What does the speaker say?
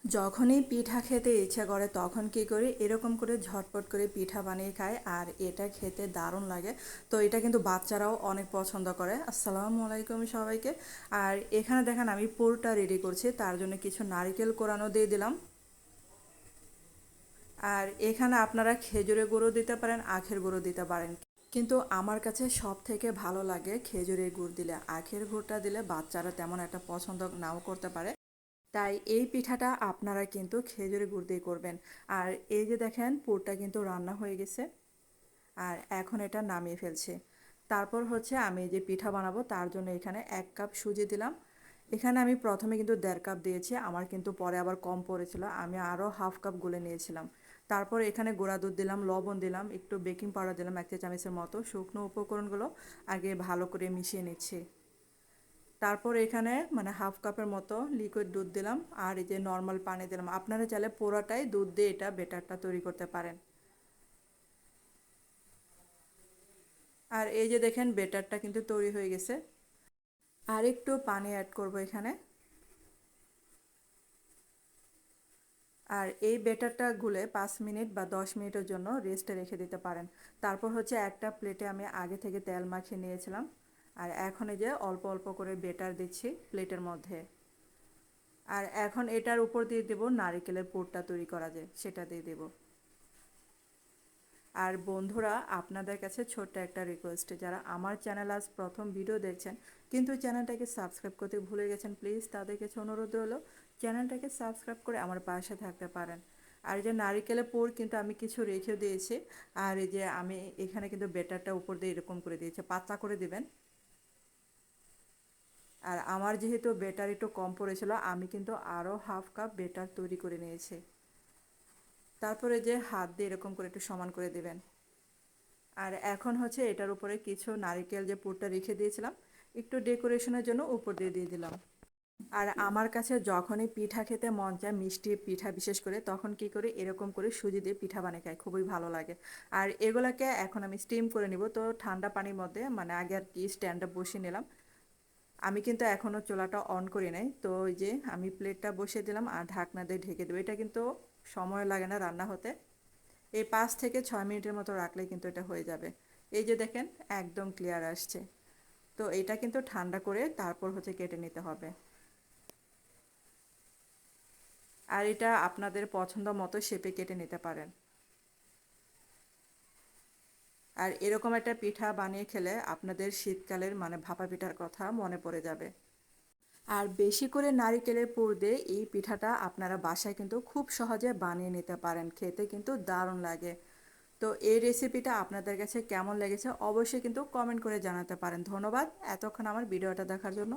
যখনই পিঠা খেতে ইচ্ছা করে তখন কি করি এরকম করে ঝটপট করে পিঠা বানিয়ে খাই আর এটা খেতে দারুণ লাগে। তো এটা কিন্তু বাচ্চারাও অনেক পছন্দ করে। আসসালামু আলাইকুম সবাইকে। আর এখানে দেখেন আমি পুরটা রেডি করছি, তার জন্য কিছু নারকেল কোরানো দিয়ে দিলাম। আর এখানে আপনারা খেজুরের গুঁড়ো দিতে পারেন, আখের গুঁড়ো দিতে পারেন, কিন্তু আমার কাছে সব থেকে ভালো লাগে খেজুরের গুড় দিলে। আখের গুড়টা দিলে বাচ্চারা তেমন একটা পছন্দ নাও করতে পারে। তাই এই পিঠাটা আপনারা কিন্তু খেজুরের গুড় দিয়ে করবেন। আর এই যে দেখেন পুরটা কিন্তু রান্না হয়ে গেছে, আর এখন এটা নামিয়ে ফেলছি। তারপর হচ্ছে আমি যে পিঠা বানাবো তার জন্য এখানে 1 কাপ সুজি দিলাম। এখানে আমি প্রথমে কিন্তু 1.5 কাপ দিয়েছি, আমার কিন্তু পরে আবার কম পড়েছিল, আমি আরও হাফ কাপ গুলে নিয়েছিলাম। তারপর এখানে গুঁড়া দুধ দিলাম, লবণ দিলাম, একটু বেকিং পাউডার দিলাম 1 চা চামচের মতো। শুকনো উপকরণগুলো আগে ভালো করে মিশিয়ে নিচ্ছি। তারপর এখানে মানে হাফ কাপের মতো লিকুইড দুধ দিলাম, আর এই যে নর্মাল পানি দিলাম। আপনারা চাইলে পুরোটাই দুধ দিয়ে এটা বেটারটা তৈরি করতে পারেন। আর এই যে দেখেন বেটারটা কিন্তু তৈরি হয়ে গেছে। আর একটু পানি অ্যাড করব এখানে। আর এই বেটারটা গুলে 5 মিনিট বা 10 মিনিটের জন্য রেস্টে রেখে দিতে পারেন। তারপর হচ্ছে একটা প্লেটে আমি আগে থেকে তেল মাখিয়ে নিয়েছিলাম, আর এখন এই যে অল্প অল্প করে বেটার দিচ্ছি প্লেটের মধ্যে। আর এখন এটার উপর দিয়ে দেব নারকেলের পুরটা তৈরি করা যায় সেটা দিয়ে দেব। আর বন্ধুরা, আপনাদের কাছে ছোট্ট একটা রিকোয়েস্ট, যারা আমার চ্যানেল আজ প্রথম ভিডিও দেখছেন কিন্তু চ্যানেলটাকে সাবস্ক্রাইব করতে ভুলে গেছেন, প্লিজ তাদের কাছে অনুরোধ রইল চ্যানেলটাকে সাবস্ক্রাইব করে আমার পাশে থাকতে পারেন। আর এই যে নারিকেলের পুর কিন্তু আমি কিছু রেখে দিয়েছি। আর এই যে আমি এখানে কিন্তু বেটারটা উপর দিয়ে এরকম করে দিয়েছি, পাতলা করে দিবেন। আর আমার যেহেতু বেটার একটু কম পড়েছিল, আমি কিন্তু আরও হাফ কাপ বেটার তৈরি করে নিয়েছি। তারপরে যে হাত দিয়ে এরকম করে একটু সমান করে দেবেন। আর এখন হচ্ছে এটার উপরে কিছু নারকেল যে পুরটা রেখে দিয়েছিলাম একটু ডেকোরেশনের জন্য উপর দিয়ে দিয়ে দিলাম। আর আমার কাছে যখনই পিঠা খেতে মন চায়, মিষ্টি পিঠা বিশেষ করে, তখন কি করি এরকম করে সুজি দিয়ে পিঠা বানিয়ে খাই, খুবই ভালো লাগে। আর এগুলাকে এখন আমি স্টিম করে নিব। তো ঠান্ডা পানির মধ্যে মানে আগে আর কি স্ট্যান্ডটা বসিয়ে নিলাম। আমি কিন্তু এখনও চুলাটা অন করি নাই। তো ওই যে আমি প্লেটটা বসিয়ে দিলাম আর ঢাকনা দিয়ে ঢেকে দেবো। এটা কিন্তু সময় লাগে না রান্না হতে, এই 5 থেকে 6 মিনিটের মতো রাখলেই কিন্তু এটা হয়ে যাবে। এই যে দেখেন একদম ক্লিয়ার আসছে। তো এটা কিন্তু ঠান্ডা করে তারপর হচ্ছে কেটে নিতে হবে। আর এটা আপনাদের পছন্দ মতো শেপে কেটে নিতে পারেন। আর এরকম একটা পিঠা বানিয়ে খেলে আপনাদের শীতকালের মানে ভাপা পিঠার কথা মনে পড়ে যাবে। আর বেশি করে নারিকেলের পুর দিয়ে এই পিঠাটা আপনারা বাসায় কিন্তু খুব সহজে বানিয়ে নিতে পারেন, খেতে কিন্তু দারুণ লাগে। তো এই রেসিপিটা আপনাদের কাছে কেমন লেগেছে অবশ্যই কিন্তু কমেন্ট করে জানাতে পারেন। ধন্যবাদ এতক্ষণ আমার ভিডিওটা দেখার জন্য।